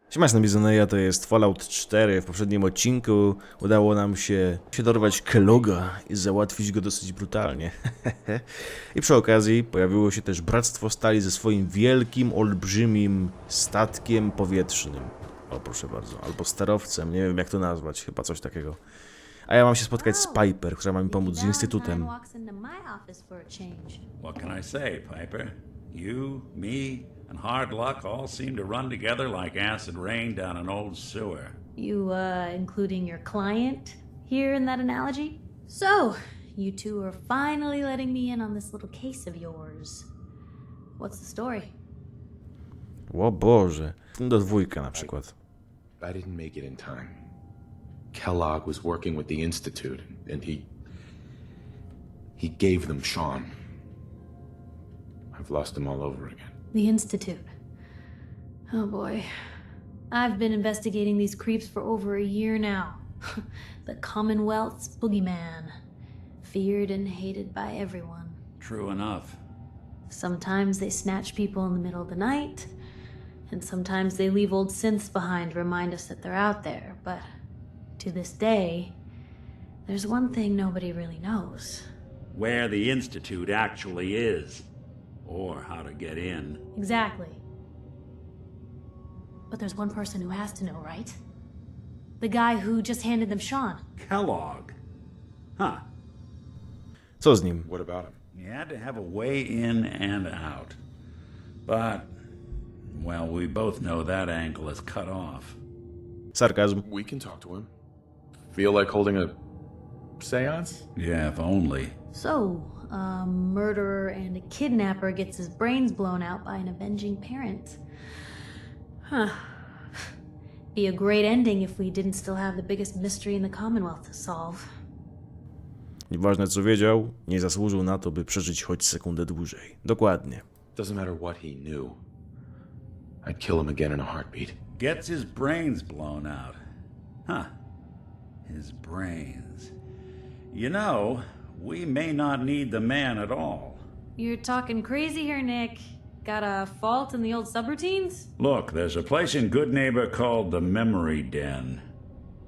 Siema, Bizoneja, to jest Fallout 4. W poprzednim odcinku udało nam się dorwać Kelloga i załatwić go dosyć brutalnie. I przy okazji pojawiło się też Bractwo Stali ze swoim wielkim, olbrzymim statkiem powietrznym. O, proszę bardzo. Albo sterowcem, nie wiem jak to nazwać, chyba coś takiego. A ja mam się spotkać z Piper, która ma mi pomóc z Instytutem. What can I say, Piper? You, me, and hard luck all seem to run together like acid rain down an old sewer. You, including your client here in that analogy? So, you two are finally letting me in on this little case of yours. What's the story? O Boże. Do dwójka na przykład. I didn't make it in time. Kellogg was working with the Institute, and he gave them Sean. I've lost him all over again. The Institute. Oh boy. I've been investigating these creeps for over a year now. The Commonwealth's boogeyman. Feared and hated by everyone. True enough. Sometimes they snatch people in the middle of the night, and sometimes they leave old synths behind to remind us that they're out there, but to this day, there's one thing nobody really knows. Where the Institute actually is. Or how to get in. Exactly. But there's one person who has to know, right? The guy who just handed them Sean. Kellogg. Huh. Co z nim? What about him? He had to have a way in and out. But, well, we both know that angle is cut off. Sarkazm. We can talk to him. Feel like holding a seance? Yeah, if only. So, a murderer and a kidnapper gets his brains blown out by an avenging parent. Huh. Be a great ending if we didn't still have the biggest mystery in the Commonwealth to solve. Nieważne co wiedział, nie zasłużył na to, by przeżyć choć sekundę dłużej. Dokładnie. Doesn't matter what he knew. I'd kill him again in a heartbeat. Gets his brains blown out. Huh. His brains. You know, we may not need the man at all. You're talking crazy here, Nick. Got a fault in the old subroutines? Look, there's a place in Good Neighbor called the Memory Den.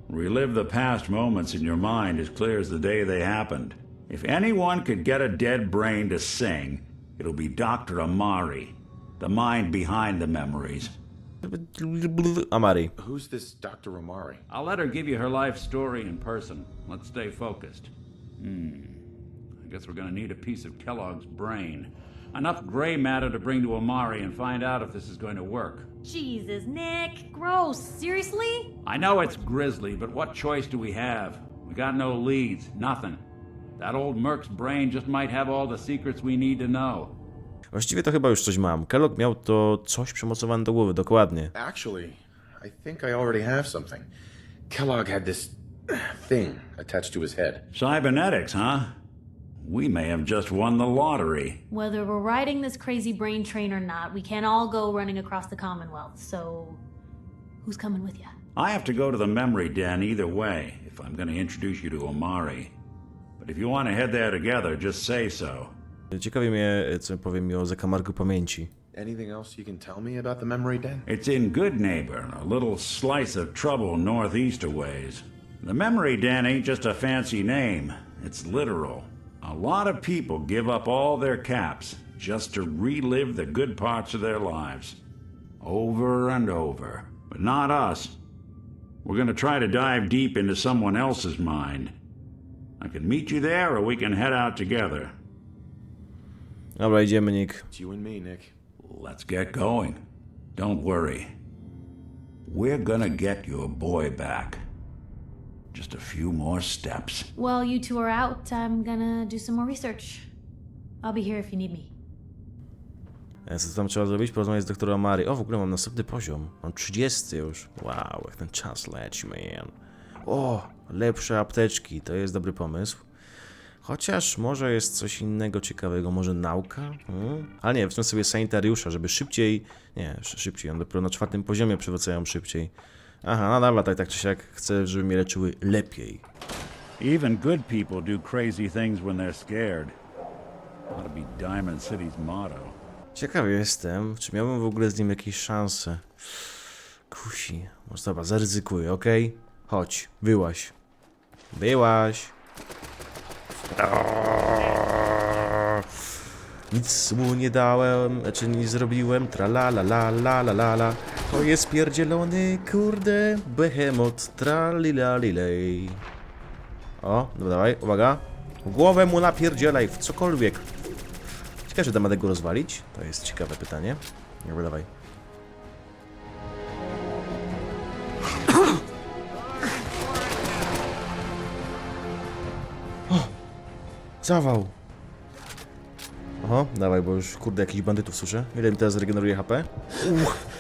Relive the past moments in your mind as clear as the day they happened. If anyone could get a dead brain to sing, it'll be Dr. Amari, the mind behind the memories. Amari. Who's this Dr. Amari? I'll let her give you her life story in person. Let's stay focused. I guess we're gonna need a piece of Kellogg's brain. Enough gray matter to bring to Amari and find out if this is going to work. Jesus, Nick. Gross. Seriously? I know it's grisly, but what choice do we have? We got no leads, nothing. That old Merc's brain just might have all the secrets we need to know. Właściwie to chyba już coś mam. Kellogg miał to coś przymocowane do głowy, dokładnie. Actually, I think I already have something. Kellogg had this thing attached to his head. Cybernetics, huh? We may have just won the lottery. Whether we're riding this crazy brain train or not, we can't all go running across the Commonwealth, so who's coming with you? I have to go to the memory den either way, if I'm going to introduce you to Amari. But if you want to head there together, just say so. Ciekawi mnie, co powie mi o zakamarku pamięci. Anything else you can tell me about the memory den? It's in Good Neighbor, a little slice of trouble northeast a ways. The memory den ain't just a fancy name, it's literal. A lot of people give up all their caps just to relive the good parts of their lives. Over and over. But not us. We're gonna try to dive deep into someone else's mind. I can meet you there or we can head out together. Dobra, idziemy, Nick. It's you and me, Nick. Let's get going. Don't worry. We're gonna get your boy back. Just a few more steps. While you two are out, I'm gonna do some more research. I'll be here if you need me. Co tam trzeba zrobić? Porozmawiać z doktorem Amari. O, w ogóle mam następny poziom. Mam 30 już. Wow, jak ten czas leci, man. O, lepsze apteczki. To jest dobry pomysł. Chociaż może jest coś innego ciekawego. Może nauka? Ale nie, wezmę sobie sanitariusza, żeby szybciej... Nie, szybciej. On dopiero na 4. poziomie przywracają szybciej. Aha, no dobra, tak czy siak chcę, żeby mnie leczyły lepiej. Even good people do crazy things when they're scared. Ought to be Diamond City's motto. Ciekawy jestem, czy miałbym w ogóle z nim jakieś szanse. kusi. Może dobra, zaryzykuję, okej? Chodź, wyłaź. Wyłaź. Nic mu nie dałem, znaczy nie zrobiłem. Tra la la la la la la la. To jest pierdzielony, kurde, behemoth. Tra li la li lej. O, dobra, dawaj, uwaga. W głowę mu napierdzielaj, w cokolwiek. Ciekawe, czy da go rozwalić? To jest ciekawe pytanie. Dobra, dawaj. O! Zawał! Oho, dawaj, bo już, kurde, jakichś bandytów słyszę. Ile mi teraz regeneruje HP?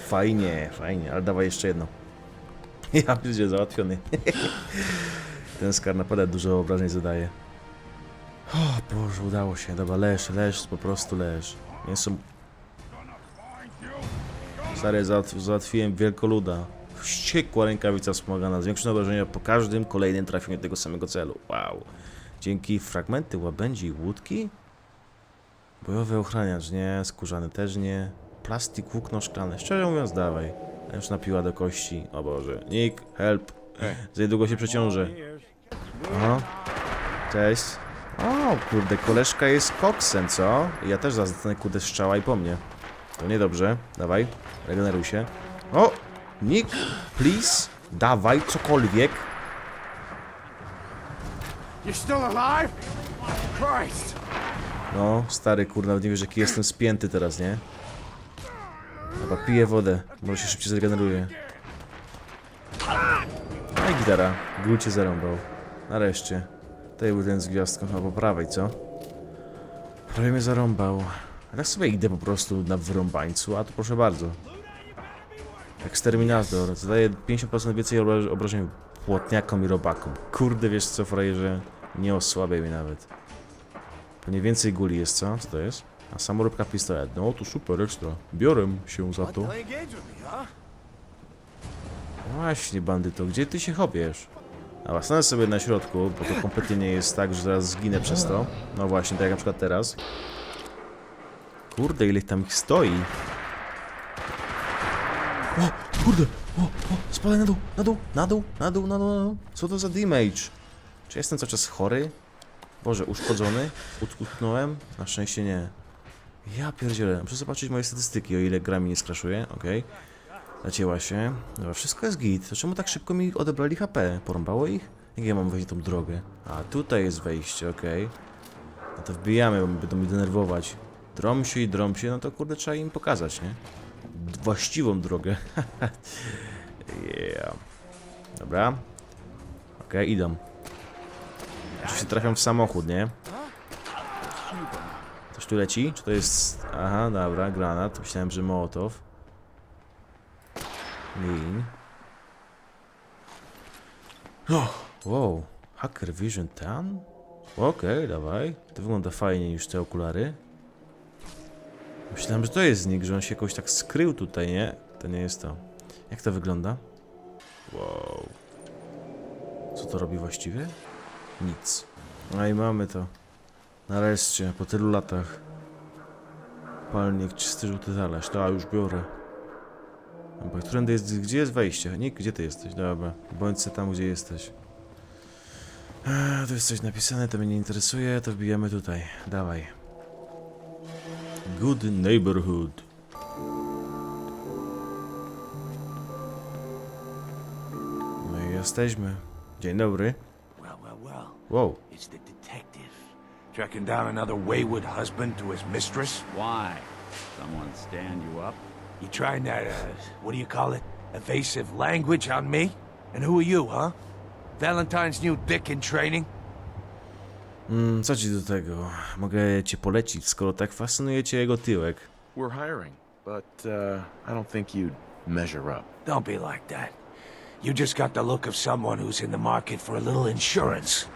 Fajnie, fajnie, ale dawaj jeszcze jedno. Ja będzie załatwiony. Ten skar naprawdę dużo obrażeń zadaje. O Boże, udało się. Dobra, leż, po prostu leż. Mięso... Stary, załatwiłem wielkoluda. Wściekła rękawica wspomagana. Zwiększone obrażenia po każdym kolejnym trafieniu tego samego celu. Wow. Dzięki fragmenty łabędzi i łódki? Bojowy ochraniacz, nie. Skórzany też nie. Plastik, włókno szklane. Szczerze mówiąc, dawaj. Już napiła do kości. O Boże. Nick, help. Za niedługo się przeciążę. Aha. Cześć. O, kurde, koleżka jest koksem, co? Ja też zastanę, kurde, strzała i po mnie. To niedobrze. Dawaj, regeneruj się. O! Nick, please. Dawaj, cokolwiek. You're still alive? Christ! No, stary, kurde, nawet nie wiesz, jaki jestem spięty teraz, nie? Dobra, piję wodę. Może się szybciej zregeneruje. No i gitara. Gól cię zarąbał. Nareszcie. Tutaj był ten z gwiazdką chyba po prawej, co? Prawie mnie zarąbał. A tak sobie idę po prostu na wyrąbańcu, a to proszę bardzo. Eksterminator. Zadaje 50% więcej obrażeń płotniakom i robakom. Kurde, wiesz co, frajerze? Nie osłabiaj mnie nawet. Pewnie więcej guli jest, co? Co to jest? A samoróbka pistolet. No to super, ekstra. Biorę się za to. Właśnie, bandyto, gdzie ty się chopiesz? A stanę sobie na środku, bo to kompletnie nie jest tak, że zaraz zginę przez to. No właśnie, tak jak na przykład teraz. Kurde, ile tam ich stoi. O, kurde! O, spadaj na dół, na dół, na dół, na dół, na dół, na dół. Co to za damage? Czy jestem cały czas chory? Boże, uszkodzony? Utknąłem? Na szczęście nie. Ja pierdzielę. Muszę zobaczyć moje statystyki, o ile gra mi nie skraszuje. Okej. Zacięła się. Dobra, wszystko jest git. To czemu tak szybko mi odebrali HP? Porąbało ich? Jak ja mam wejść tą drogę? A, tutaj jest wejście, okej. No to wbijamy, bo będą mi denerwować. Drą się, no to kurde trzeba im pokazać, nie? Właściwą drogę. Yeah. Dobra. Okej, idą. Oczywiście trafiam w samochód, nie? Coś tu leci? Czy to jest... Aha, dobra, granat. Myślałem, że mołotow. Lin. Oh, wow. Hacker Vision Tan? Okej, dawaj. To wygląda fajnie niż te okulary. Myślałem, że to jest Nick, że on się jakoś tak skrył tutaj, nie? To nie jest to. Jak to wygląda? Wow. Co to robi właściwie? Nic. No i mamy to. Nareszcie, po tylu latach. Palnik, czysty żółty talerz. To już biorę. Dobra, którędy jest, gdzie jest wejście? Nick, gdzie ty jesteś? Dobra, bądź se tam, gdzie jesteś. Tu jest coś napisane, to mnie nie interesuje, to wbijamy tutaj. Dawaj. Good neighborhood. No i jesteśmy. Dzień dobry. Well. Wow. It's the detective. Tracking down another wayward husband to his mistress? Why? Someone stand you up? You trying that, what do you call it? Evasive language on me? And who are you, huh? Valentine's new dick in training? Co ci do tego? Mogę cię polecić, skoro tak fascynuje cię jego tyłek. We're hiring, but I don't think you'd measure up. Don't be like that. You just got the look of someone who's in the market for a little insurance.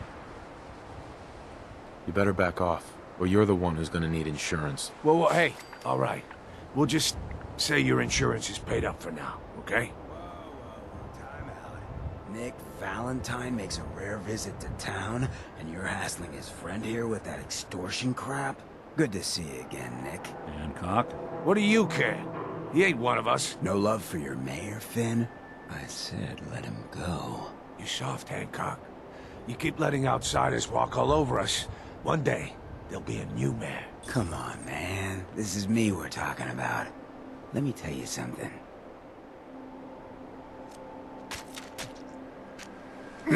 You better back off, or you're the one who's gonna need insurance. Well, hey, all right. We'll just say your insurance is paid up for now, okay? Nick, Valentine makes a rare visit to town, and you're hassling his friend here with that extortion crap? Good to see you again, Nick. Hancock? What do you care? He ain't one of us. No love for your mayor, Finn? I said let him go. You soft, Hancock. You keep letting outsiders walk all over us. One day, there'll be a new man. Come on, man. This is me we're talking about. Let me tell you something.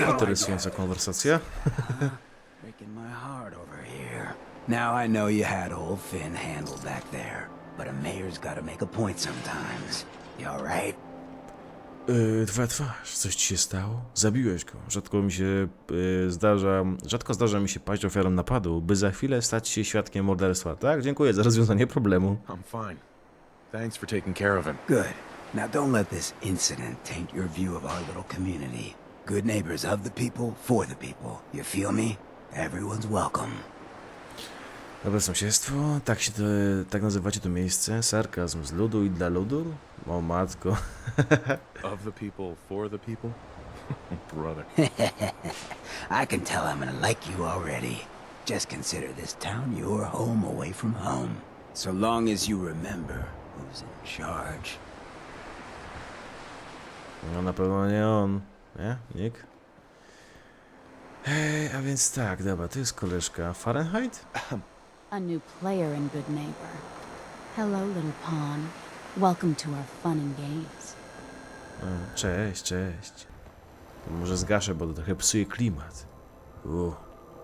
Interesująca konwersacja. Breaking my heart over here. Now I know you had old Finn handled back there, but a mayor's gotta make a point sometimes. You alright? Twoja twarz, coś ci się stało? Zabiłeś go. Rzadko zdarza mi się paść ofiarą napadu, by za chwilę stać się świadkiem morderstwa. Tak, dziękuję za rozwiązanie problemu. I'm fine. Thanks for taking care of him. Good. Now don't let this incident taint your view of our little community. Good neighbors of the people, for the people. You feel me? Everyone's welcome. Dobre sąsiedztwo, tak nazywacie to miejsce? Sarkazm z ludu i dla ludu? O matko. Of the people, for the people? Brother. I can tell I'm gonna like you already. Just consider this town your home away from home. So long as you remember who's in charge. No na pewno nie on. Nie? Nick? Hej, a więc tak, dobra, to jest koleżka. Fahrenheit? A new player and good neighbor. Hello, little pawn. Welcome to our fun and games. Cześć, cześć. To może zgaszę, bo to trochę psuje klimat.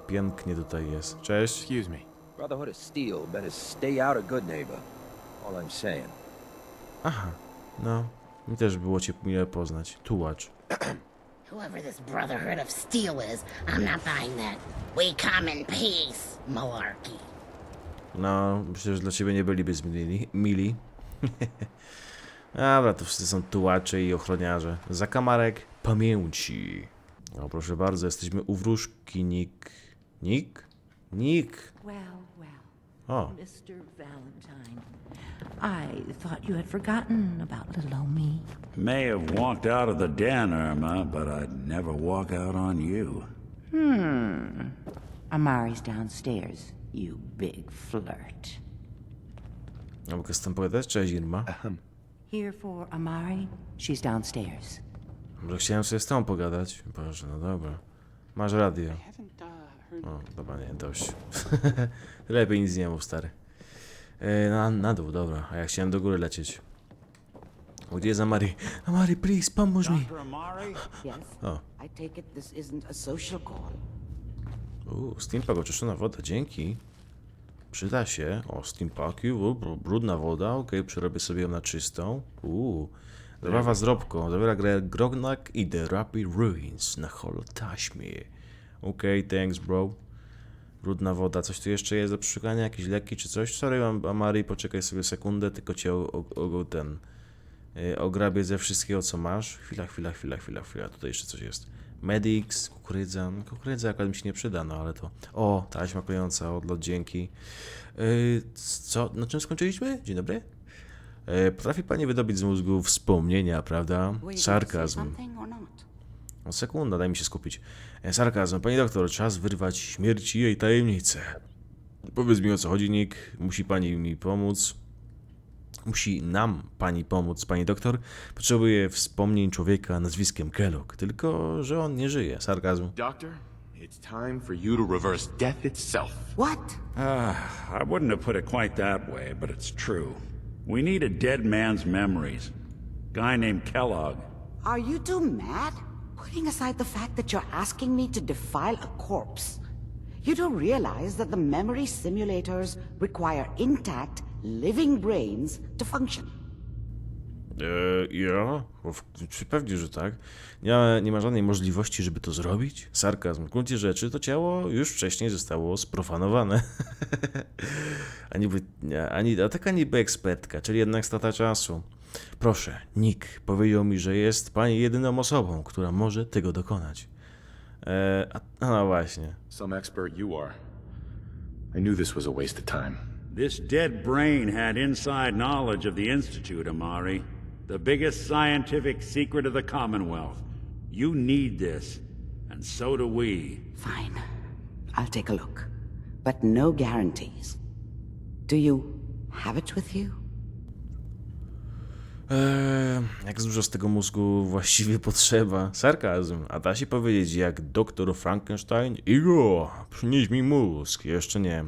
Pięknie tutaj jest. Cześć. Excuse me. Brotherhood of Steel better stay out of good neighbor. All I'm saying. Aha, no. Mi też było cię miłe poznać. Tułacz. Whoever this Brotherhood of Steel is, I'm not buying that. We come in peace, malarkey. No, myślę, że dla ciebie nie byliby mili. Dobra, to wszyscy są tułacze i ochroniarze. Zakamarek pamięci. O, proszę bardzo, jesteśmy u wróżki Nick. Nick? Well, well. O. Mr. Valentine, I thought you had forgotten about little old me. May have walked out of the den, Irma, but I'd never walk out on you. Amari's downstairs, you big flirt. A mogę z tym pogadać? Cześć, Irma. Here for Amari, she's downstairs. Może chciałem sobie z tobą pogadać. Boże, no dobra. Masz radio. O, dobra, nie, dość. Lepiej nic nie mów, stary. Na dół, dobra. A ja chciałem do góry lecieć. Gdzie jest Amari? Amari, please, pomóż mi. Yes. O. I take it this isn't a social call. Steampunk, oczyszczona woda, dzięki. Przyda się. O, steampaki, brudna woda, okej, przerobię sobie ją na czystą. Zabawa z robką, zawiera grę Grognak i The Rapid Ruins na holotaśmie. Okej, thanks bro. Brudna woda, coś tu jeszcze jest do przeszukania, jakieś leki czy coś? Sorry, Amari, poczekaj sobie sekundę, tylko cię ograbię ze wszystkiego, co masz. Chwila, tutaj jeszcze coś jest. Medics, kukurydza. Kukurydza akurat mi się nie przyda, no ale to... O, taśma klejąca, odlot, dzięki. Co? Na czym skończyliśmy? Dzień dobry. Potrafi pani wydobyć z mózgu wspomnienia, prawda? Sarkazm. O, sekunda, daj mi się skupić. Sarkazm. Pani doktor, czas wyrwać śmierci i jej tajemnicę. Powiedz mi, o co chodzi, Nick. Musi pani mi pomóc. Musi nam pani pomóc, pani doktor. Potrzebuję wspomnień człowieka nazwiskiem Kellogg. Tylko, że on nie żyje. Sarkazm. Doctor, it's time for you to reverse death itself. What? I wouldn't have put it quite that way, but it's true. We need a dead man's memories. Guy named Kellogg. Are you two mad? Putting aside the fact that you're asking me to defile a corpse, you do realize that the memory simulators require intact, living brains to function. Ja? Pewnie, że tak. Nie ma żadnej możliwości, żeby to zrobić. Sarkazm. W gruncie rzeczy to ciało już wcześniej zostało sprofanowane. A taka niby ekspertka, czyli jednak strata czasu. Proszę, Nick powiedział mi, że jest pani jedyną osobą, która może tego dokonać. No właśnie. Some expert you are. I knew this was a waste of time. This dead brain had inside knowledge of the Institute, Amari. The biggest scientific secret of the Commonwealth. You need this, and so do we. Fine. I'll take a look. But no guarantees. Do you have it with you? Jak dużo z tego mózgu właściwie potrzeba? Sarkazm. A da się powiedzieć jak doktor Frankenstein? Igor, przynieś mi mózg. Jeszcze nie.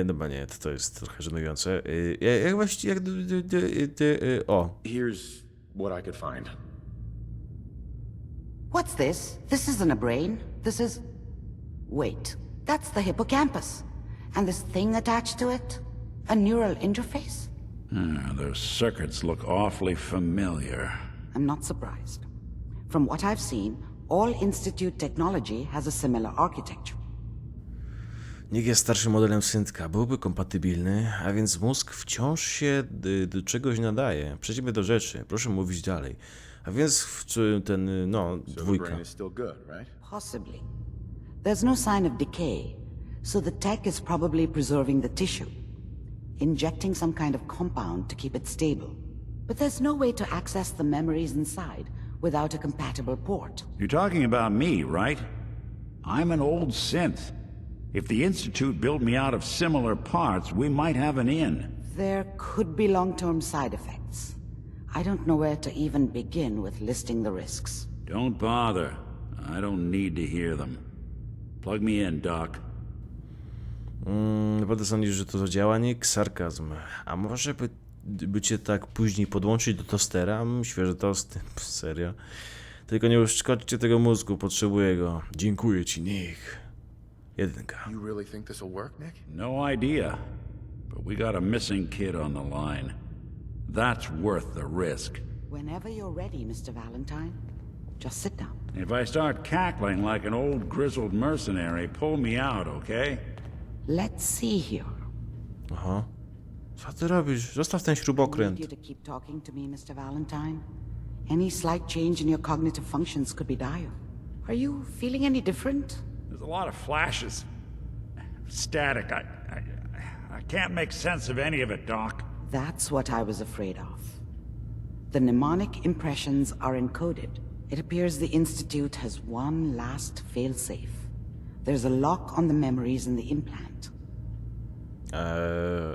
Dobra, nie, to jest trochę żenujące. Jak właściwie... O. Here's what I could find. What's this? This isn't a brain. This is... Wait, that's the hippocampus. And this thing attached to it? A neural interface? Those circuits look awfully familiar. I'm not surprised. From what I've seen, all Institute technology has a similar architecture. Niech jest starszym modelem syntka, byłby kompatybilny, a więc mózg wciąż się do czegoś nadaje. Przejdźmy do rzeczy, proszę mówić dalej. A więc ten, no, dwójka. Possibly. There's no sign of decay, so the tech is probably preserving the tissue, injecting some kind of compound to keep it stable. But there's no way to access the memories inside without a compatible port. You're talking about me, right? I'm an old synth. If the Institute built me out of similar parts, we might have an in. There could be long-term side effects. I don't know where to even begin with listing the risks. Don't bother. I don't need to hear them. Plug me in, Doc. Naprawdę sądzisz, że to zadziałanie? Sarkazm. A może by cię tak później podłączyć do tostera? Świeże tosty. Serio? Tylko nie uszkodźcie tego mózgu, potrzebuję go. Dziękuję ci, Nick. Jedynka. You really think this will work, Nick? No idea. But we got a missing kid on the line. That's worth the risk. Whenever you're ready, Mr. Valentine, just sit down. If I start cackling like an old grizzled mercenary, pull me out, okay? Let's see here. Aha. Co ty robisz? Zostaw ten śrubokręt. I need you to keep talking to me, Mr. Valentine. Any slight change in your cognitive functions could be dire. Are you feeling any different? There's a lot of flashes. Static. I can't make sense of any of it, Doc. That's what I was afraid of. The mnemonic impressions are encoded. It appears the Institute has one last failsafe. There's a lock on the memories in the implant.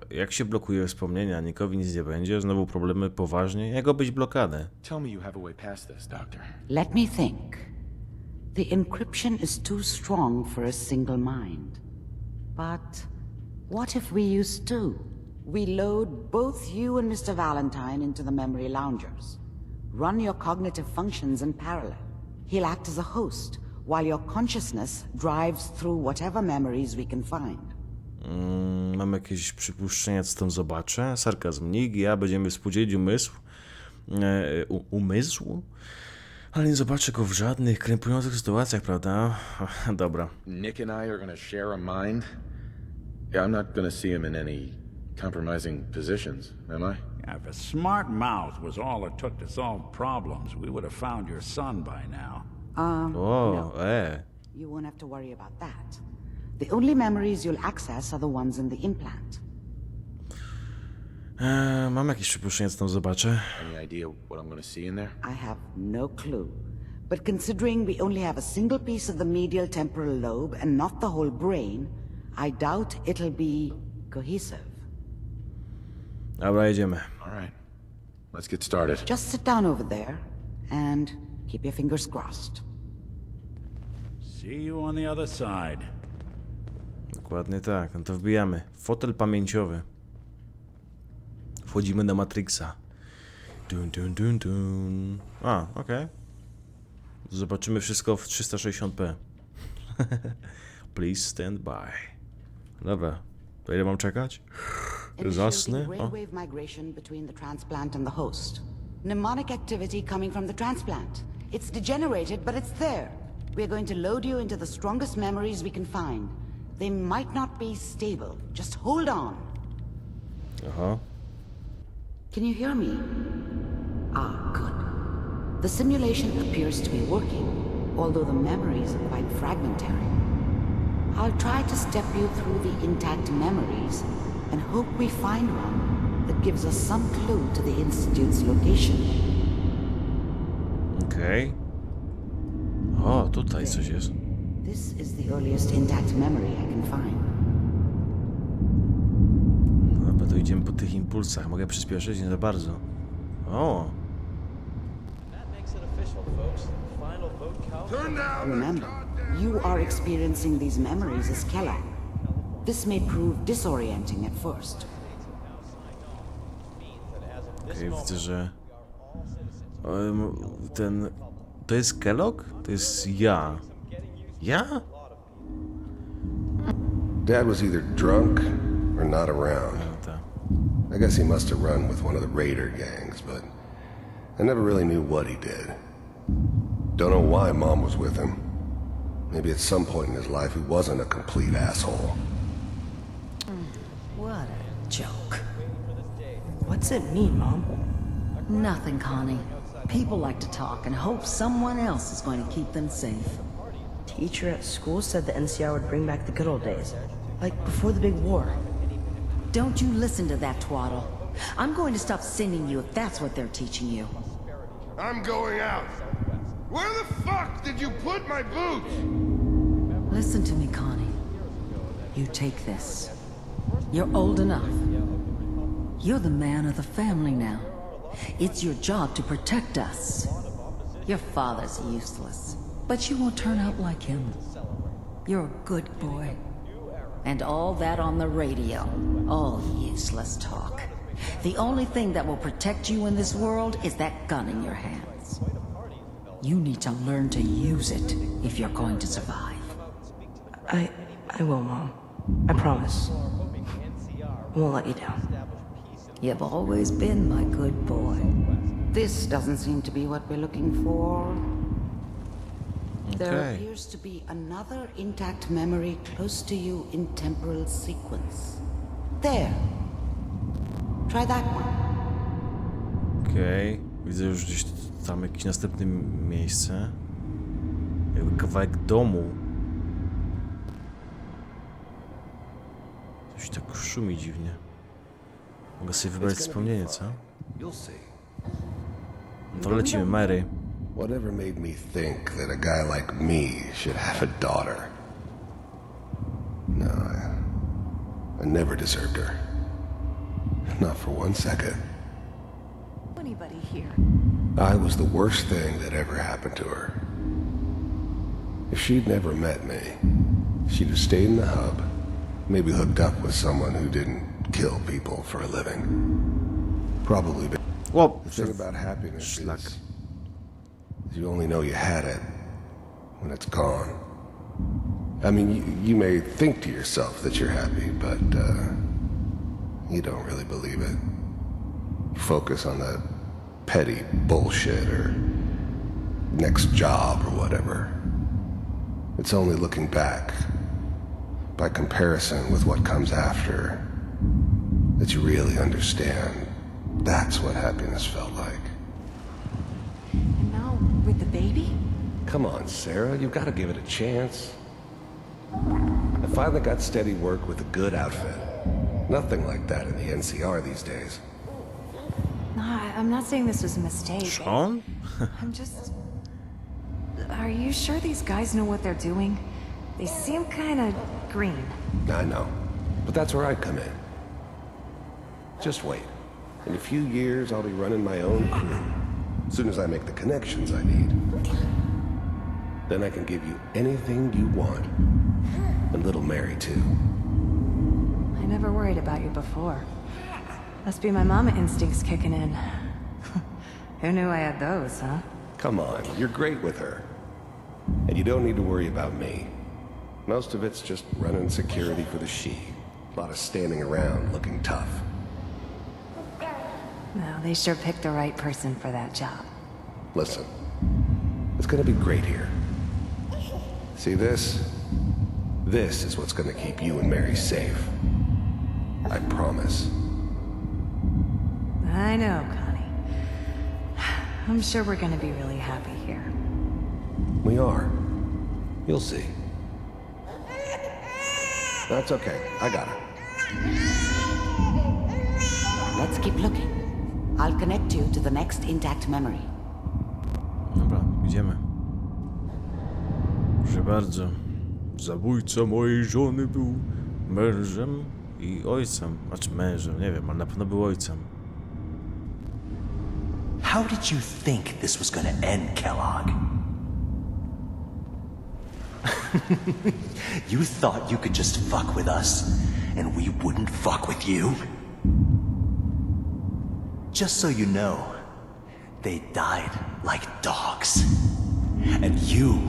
Jak się blokuje wspomnienia, Nickowi nic nie będzie, znowu problemy poważnie. Jak obyć blokadę? Tell me you have a way past this, Doctor. Let me think. The encryption is too strong for a single mind. But what if we use two? We load both you and Mr. Valentine into the memory loungers. Run your cognitive functions in parallel. He'll act as a host, while your consciousness drives through whatever memories we can find. Mam jakieś przypuszczenia, co tam zobaczę? Sarkazm. Nick i ja będziemy współdzielić umysł? Ale nie zobaczę go w żadnych krępujących sytuacjach, prawda? Dobra. Nick and I are gonna share a mind? Yeah, I'm not gonna see him in any compromising positions, am I? Yeah, if a smart mouth was all it took to solve problems, we would have found your son by now. No. You won't have to worry about that. The only memories you'll access are the ones in the implant. Mam jakieś przypuszczenia, co tam zobaczę? Any idea what I'm gonna see in there? I have no clue. But considering we only have a single piece of the medial temporal lobe and not the whole brain, I doubt it'll be cohesive. Dobra, jedziemy. All right. Let's get started. Just sit down over there and keep your fingers crossed. See you on the other side. Dokładnie tak, no to wbijamy. Fotel pamięciowy. Wchodzimy do Matrixa. Dun, dun, dun, dun. A, okej. Zobaczymy wszystko w 360p. Please stand by. Dobra, to ile mam czekać? Zasnę? Brainwave migration between the transplant and the host. Mnemonic activity coming from the transplant. It's degenerated, but it's there. We're going to load you into the strongest memories we can find. They might not be stable. Just hold on. Aha. Can you hear me? Good. The simulation appears to be working, although the memories are quite fragmentary. I'll try to step you through the intact memories and hope we find one that gives us some clue to the Institute's location. Okej. O, tutaj coś jest. This is the earliest intact memory I can find. Dobra, to idziemy po tych impulsach. Mogę przyspieszyć? Nie za bardzo. O! Remember, you are experiencing these memories as Kellogg. This may prove disorienting at first. Okej, widzę, że... ten... To jest Kellogg? To jest ja. Ja? Dad was either drunk or not around. I guess he must have run with one of the raider gangs, but I never really knew what he did. Don't know why Mom was with him. Maybe at some point in his life he wasn't a complete asshole. What a joke. What's it mean, Mom? Nothing, Connie. People like to talk and hope someone else is going to keep them safe. Teacher at school said the NCR would bring back the good old days. Like before the big war. Don't you listen to that twaddle. I'm going to stop sending you if that's what they're teaching you. I'm going out. Where the fuck did you put my boots? Listen to me, Connie. You take this. You're old enough. You're the man of the family now. It's your job to protect us. Your father's useless, but you won't turn out like him. You're a good boy. And all that on the radio, all useless talk. The only thing that will protect you in this world is that gun in your hands. You need to learn to use it if you're going to survive. I will, Mom. I promise. I won't let you down. You've always been my good boy. This doesn't seem to be what we're looking for. There Okay. appears to be another intact memory close to you in temporal sequence. There. Try that one. Okej. Widzę już gdzieś tam jakieś następne miejsce. Jakby kawałek domu. Coś tak szumi dziwnie. Mogę sobie wybrać wspomnienie, co? To lecimy, Mary. Whatever made me think that a guy like me should have a daughter? No, I never deserved her. Not for 1 second. Anybody here? I was the worst thing that ever happened to her. If she'd never met me, she'd have stayed in the hub, maybe hooked up with someone who didn't kill people for a living. Probably been. Well, the thing about happiness is you only know you had it when it's gone. I mean, you may think to yourself that you're happy, but you don't really believe it. You focus on that petty bullshit or next job or whatever. It's only looking back, by comparison with what comes after, that you really understand that's what happiness felt like. And now, with the baby? Come on, Sarah, you've got to give it a chance. I finally got steady work with a good outfit. Nothing like that in the NCR these days. No, I'm not saying this was a mistake. Sean? I'm just... Are you sure these guys know what they're doing? They seem kind of green. I know, but that's where I come in. Just wait. In a few years, I'll be running my own crew. As soon as I make the connections I need. Then I can give you anything you want. And little Mary, too. I never worried about you before. Must be my mama instincts kicking in. Who knew I had those, huh? Come on, you're great with her. And you don't need to worry about me. Most of it's just running security for the she. A lot of standing around looking tough. No, they sure picked the right person for that job. Listen, it's gonna be great here. See this? This is what's gonna keep you and Mary safe. I promise. I know, Connie. I'm sure we're gonna be really happy here. We are. You'll see. That's okay. I got it. Let's keep looking. I'll connect you to the next intact memory. Dobra, idziemy. Proszę bardzo. Zabójca mojej żony był mężem i ojcem. Znaczy mężem, nie wiem, ale na pewno był ojcem. how did you think this was gonna end, Kellogg? You thought you could just fuck with us, and we wouldn't fuck with you? Just so you know, they died like dogs. And you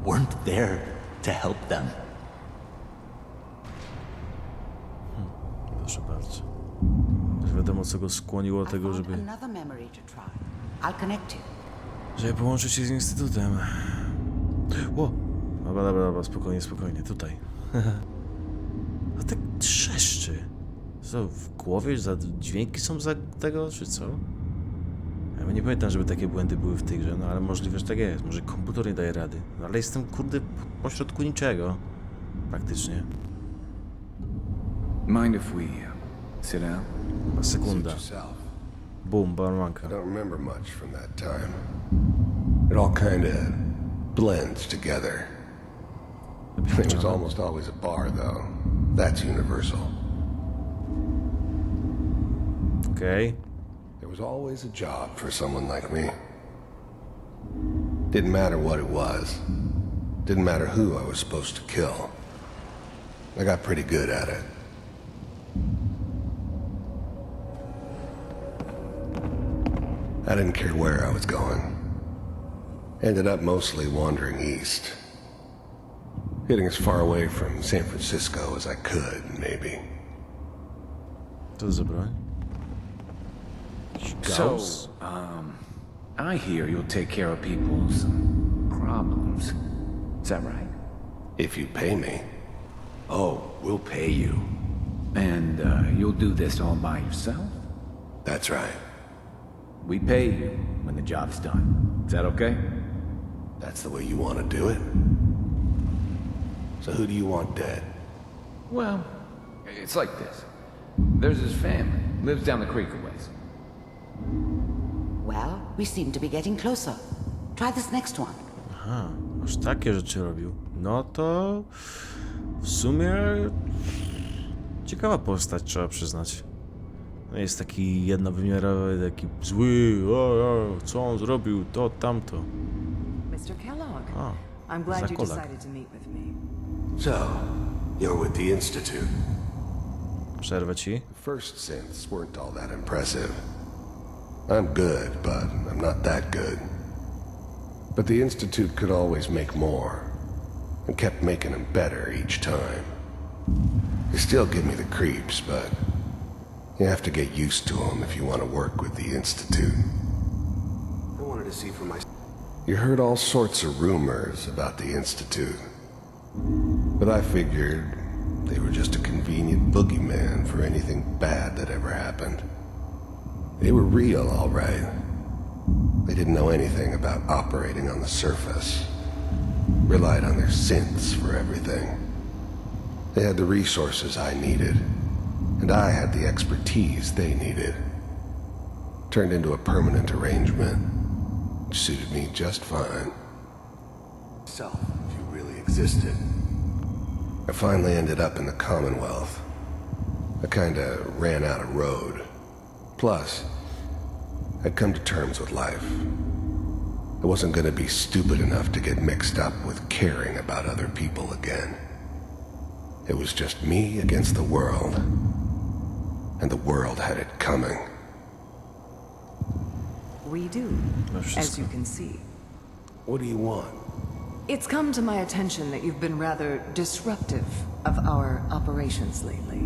weren't there to help them. Proszę bardzo. Już wiadomo, co go skłoniło do tego, żeby połączyć się z Instytutem. Ło! Dobra, spokojnie, tutaj. A tak trzeszczy. Co, w głowie za dźwięki są za tego, czy co? Ja nie pamiętam, żeby takie błędy były w tej grze, no ale możliwe, że tak jest. Może komputer nie daje rady. No ale jestem, kurde, pośrodku niczego. Praktycznie. Mind if we sit down? Sekunda. Boom, barmanka. I don't remember much from that time. It all kind of blends together. It was almost always a bar, though. That's universal. Okay. There was always a job for someone like me. Didn't matter what it was. Didn't matter who I was supposed to kill. I got pretty good at it. I didn't care where I was going. Ended up mostly wandering east. Getting as far away from San Francisco as I could, maybe. Co to za broń? So, I hear you'll take care of people's problems. Is that right? If you pay me. Oh, we'll pay you. And you'll do this all by yourself? That's right. We pay you when the job's done. Is that okay? That's the way you want to do it? So who do you want dead? Well, it's like this. There's his family. Lives down the creek a ways. Well, we seem to be getting closer. Try this next one. Aha, aż takie rzeczy robił. No to... W sumie... Ciekawa postać, trzeba przyznać. No jest taki jednowymiarowy, taki zły, co on zrobił, to, tamto. Mr. Kellogg, A, I'm glad you Zakolak. decided to meet with me. So, you're with the Institute. Przerwę ci. The first synths weren't all that impressive. I'm good, but I'm not that good. But the Institute could always make more, and kept making them better each time. They still give me the creeps, but you have to get used to them if you want to work with the Institute. I wanted to see for myself. You heard all sorts of rumors about the Institute, but I figured they were just a convenient boogeyman for anything bad that ever happened. They were real, all right. They didn't know anything about operating on the surface. Relied on their synths for everything. They had the resources I needed, and I had the expertise they needed. Turned into a permanent arrangement, which suited me just fine. Self, if you really existed. I finally ended up in the Commonwealth. I kinda ran out of road. Plus, I'd come to terms with life. I wasn't gonna be stupid enough to get mixed up with caring about other people again. It was just me against the world. And the world had it coming. We do, as you can see. What do you want? It's come to my attention that you've been rather disruptive of our operations lately.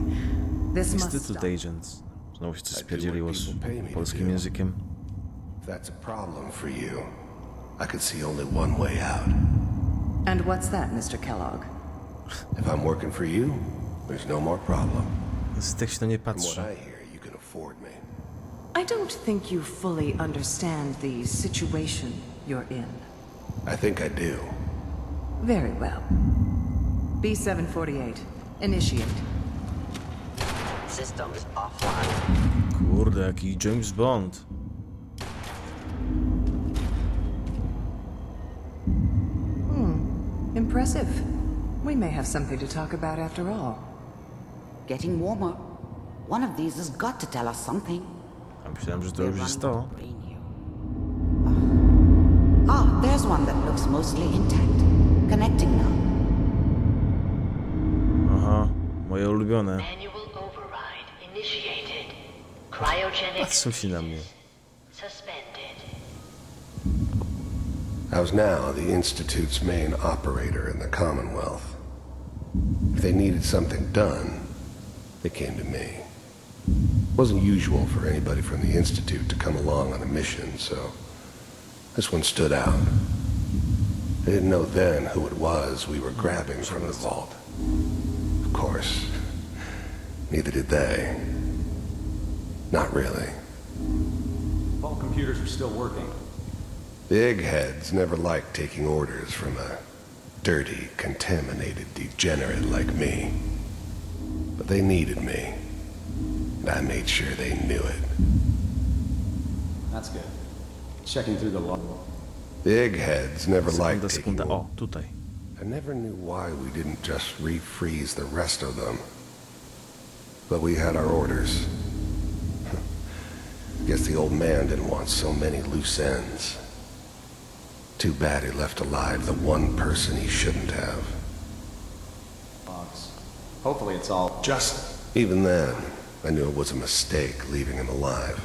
This must Instytut stop. Agents. Znowu się coś spierdzieliło z polskim językiem. If that's a problem for you, I could see only one way out. And what's that, Mr. Kellogg? If I'm working for you, there's no more problem. Z tych się to nie From what patrzy. I hear, you can afford me. I don't think you fully understand the situation you're in. I think I do. Very well. B-748, initiate. Systems offline. Kurde, jaki James Bond. Impressive. We may have something to talk about after all. Getting warmer. One of these has got to tell us something. A myślałem, że to już jest to. one that looks mostly intact. Connecting now. Aha, moje ulubione. Manual override initiated. Cryogenic Patrzą się na mnie. suspended. I was now the Institute's main operator in the Commonwealth. If they needed something done, they came to me. It wasn't usual for anybody from the Institute to come along on a mission, so this one stood out. I didn't know then who it was we were grabbing from the vault. Of course, neither did they. Not really. Vault computers are still working. The eggheads never liked taking orders from a dirty, contaminated degenerate like me. But they needed me, and I made sure they knew it. That's good. Checking through the log. The eggheads never liked taking Sekunda, o, tutaj. I never knew why we didn't just refreeze the rest of them. But we had our orders. Guess the old man didn't want so many loose ends. Too bad he left alive the one person he shouldn't have. Hopefully it's all... Just... Even then, I knew it was a mistake leaving him alive.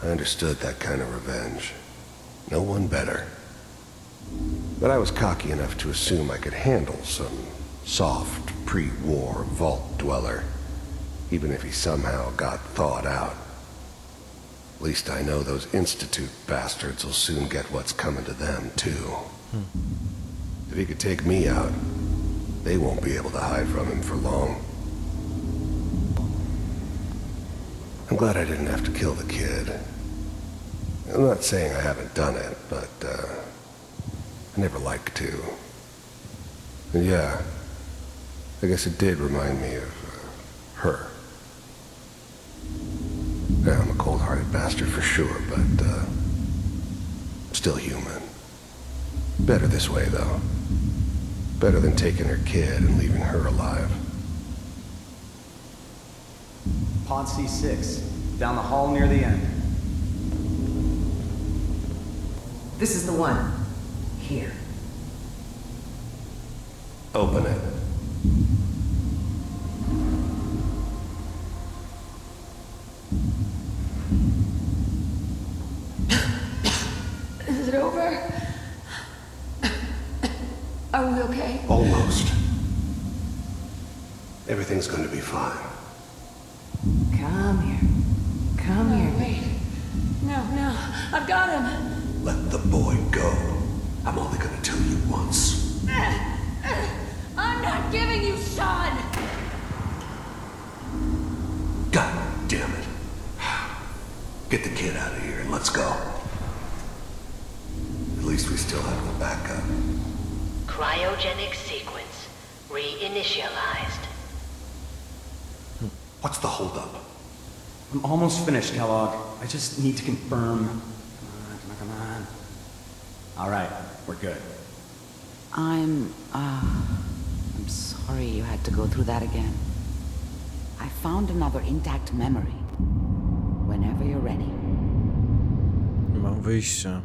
I understood that kind of revenge. No one better. But I was cocky enough to assume I could handle some soft, pre-war vault dweller, even if he somehow got thawed out. At least I know those Institute bastards will soon get what's coming to them, too. If he could take me out, they won't be able to hide from him for long. I'm glad I didn't have to kill the kid. I'm not saying I haven't done it, but, I never liked to. And yeah, I guess it did remind me of, her. Yeah, I'm a cold-hearted bastard for sure, but, still human. Better this way, though. Better than taking her kid and leaving her alive. Pod C6, down the hall near the end. This is the one. Here. Open it. Is it over? Are we okay? Almost. Everything's going to be fine. Come here. Come here. Wait. No. I've got him. Let the boy go. I'm only going to tell you once. I'm not giving you Sean. God damn it. Get the kid out of here and let's go. At least we still have the backup. Cryogenic sequence reinitialized. What's the holdup? I'm almost finished, Kellogg. I just need to confirm. Come on. All right, we're good. I'm sorry you had to go through that again. I found another intact memory. Whenever you're ready. Nie mam wyjścia.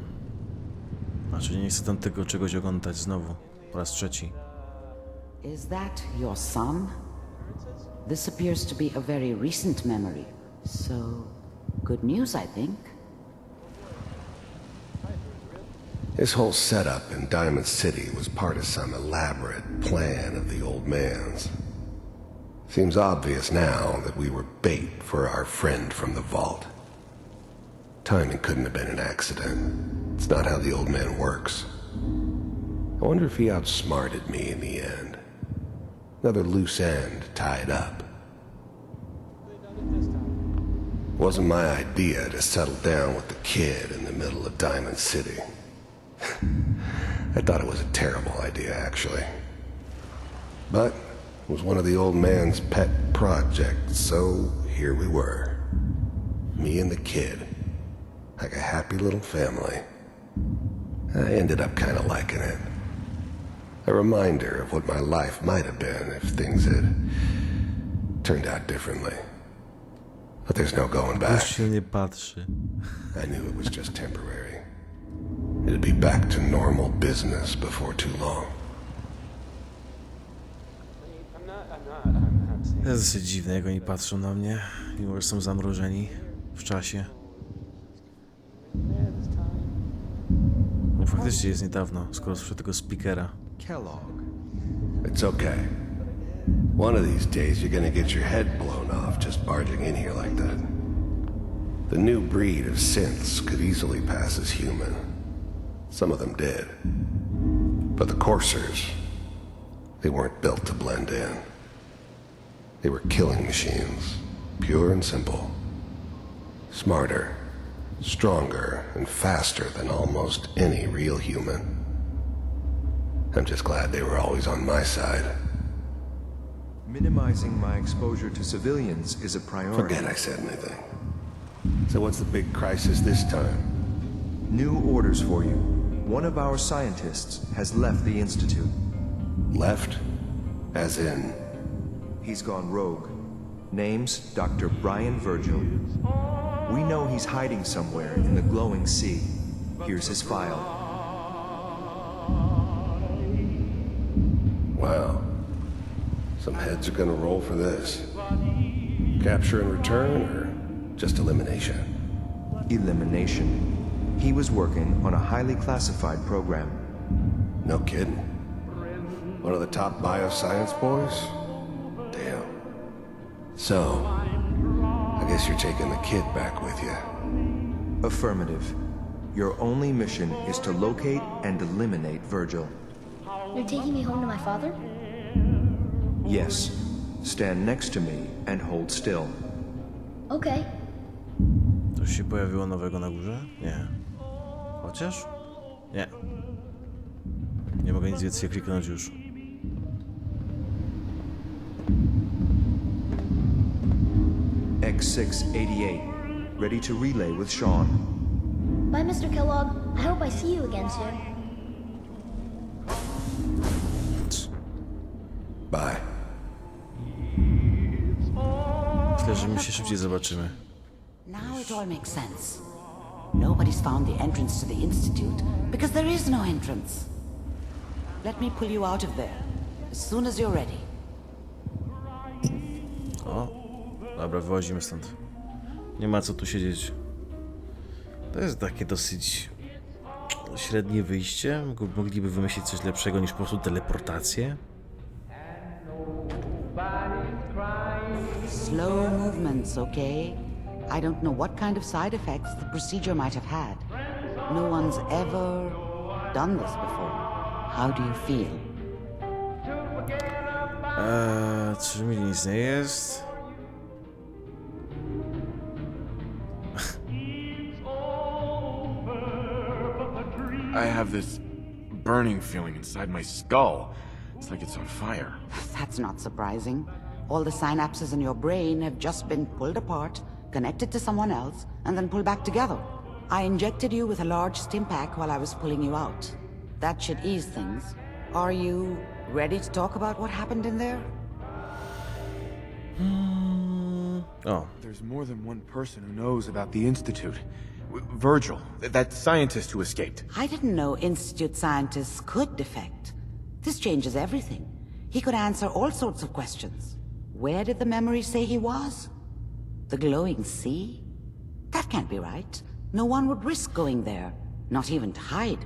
Znaczy nie chcę tam tego czegoś oglądać znowu. Po raz trzeci. Is that your son? This appears to be a very recent memory. So, good news, I think. This whole setup in Diamond City was part of some elaborate plan of the old man's. Seems obvious now that we were bait for our friend from the vault. Timing couldn't have been an accident. It's not how the old man works. I wonder if he outsmarted me in the end. Another loose end tied up. It wasn't my idea to settle down with the kid in the middle of Diamond City. I thought it was a terrible idea, actually. But it was one of the old man's pet projects, so here we were. Me and the kid. Like a happy little family. I ended up kind of liking it. A reminder of what my life might have been if things had turned out differently. But there's no going back. Już się nie patrzy. I knew it was just temporary. It to be back to normal business before too long. To jest dosyć dziwne, jak oni patrzą na mnie, mimo że są zamrożeni w czasie. No faktycznie jest niedawno, skoro słyszę tego speakera. Kellogg. It's okay. One of these days you're gonna get your head blown off just barging in here like that. The new breed of synths could easily pass as human. Some of them did. But the coursers, they weren't built to blend in. They were killing machines, pure and simple. Smarter, stronger, and faster than almost any real human. I'm just glad they were always on my side. Minimizing my exposure to civilians is a priority. Forget I said anything. So what's the big crisis this time? New orders for you. One of our scientists has left the Institute. Left? As in? He's gone rogue. Name's Dr. Brian Virgil. We know he's hiding somewhere in the glowing sea. Here's his file. Wow. Some heads are gonna roll for this. Capture and return, or just elimination? Elimination. He was working on a highly classified program. No kidding. One of the top bioscience boys? Damn. So, I guess you're taking the kid back with you. Affirmative. Your only mission is to locate and eliminate Virgil. You're taking me home to my father? Yes. Stand next to me and hold still. Okay. Coś się pojawiło nowego na górze? Nie. Chociaż? Nie. Nie mogę nic więcej kliknąć już. X688. Ready to relay with Sean. Bye, Mr. Kellogg. I hope I see you again soon. Bye. Myślę, że my się szybciej zobaczymy. Now it all makes sense. Nobody's found the entrance to the Institute because there is no entrance. Let me pull you out of there as soon as you're ready. O, dobra, wyłazimy stąd. Nie ma co tu siedzieć. To jest takie dosyć średnie wyjście. Mogliby wymyślić coś lepszego niż po prostu teleportację. Slow movements, okay? I don't know what kind of side effects the procedure might have had. No one's ever done this before. How do you feel? Czy mi nic nie jest? I have this burning feeling inside my skull. It's like it's on fire. That's not surprising. All the synapses in your brain have just been pulled apart, connected to someone else, and then pulled back together. I injected you with a large stim pack while I was pulling you out. That should ease things. Are you ready to talk about what happened in there? Oh. There's more than one person who knows about the Institute. Virgil, that scientist who escaped. I didn't know Institute scientists could defect. This changes everything. He could answer all sorts of questions. Where did the memory say he was? The glowing sea? That can't be right. No one would risk going there, not even to hide.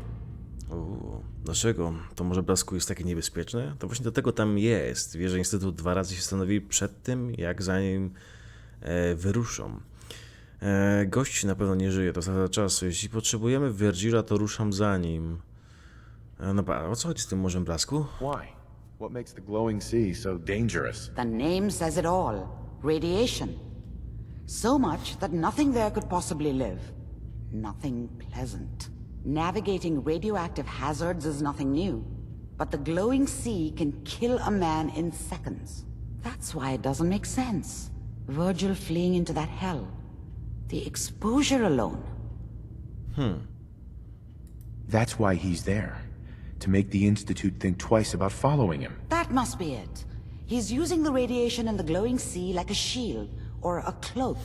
Dlaczego? To może blasku jest takie niebezpieczne? To właśnie do tego tam jest. Wie, że Instytut 2 razy się stanowi przed tym, jak zanim wyruszą. Gość na pewno nie żyje, to strata czasu. Jeśli potrzebujemy Virgila, to ruszam za nim. No ba, o co chodzi z tym morzem blasku? Why? What makes the glowing sea so dangerous? The name says it all. Radiation. So much that nothing there could possibly live. Nothing pleasant. Navigating radioactive hazards is nothing new. But the glowing sea can kill a man in seconds. That's why it doesn't make sense. Virgil fleeing into that hell. The exposure alone. That's why he's there. To make the Institute think twice about following him. That must be it. He's using the radiation in the glowing sea like a shield or a cloak,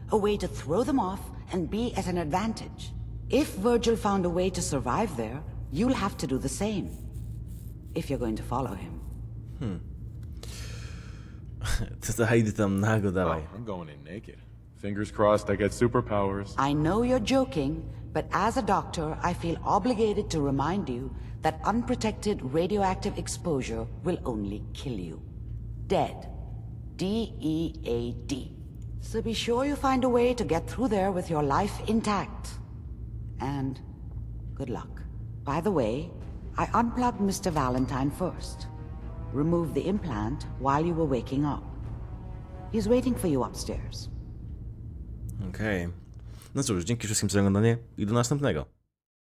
a way to throw them off and be at an advantage. If Virgil found a way to survive there, you'll have to do the same. If you're going to follow him. To idę tam nago, dawaj. I'm going in naked. Fingers crossed I get superpowers. I know you're joking, but as a doctor, I feel obligated to remind you that unprotected radioactive exposure will only kill you. Dead. D-E-A-D. So be sure you find a way to get through there with your life intact. And good luck. By the way, I unplugged Mr. Valentine first. Removed the implant while you were waking up. He's waiting for you upstairs. Okej. No cóż, dzięki wszystkim za oglądanie i do następnego.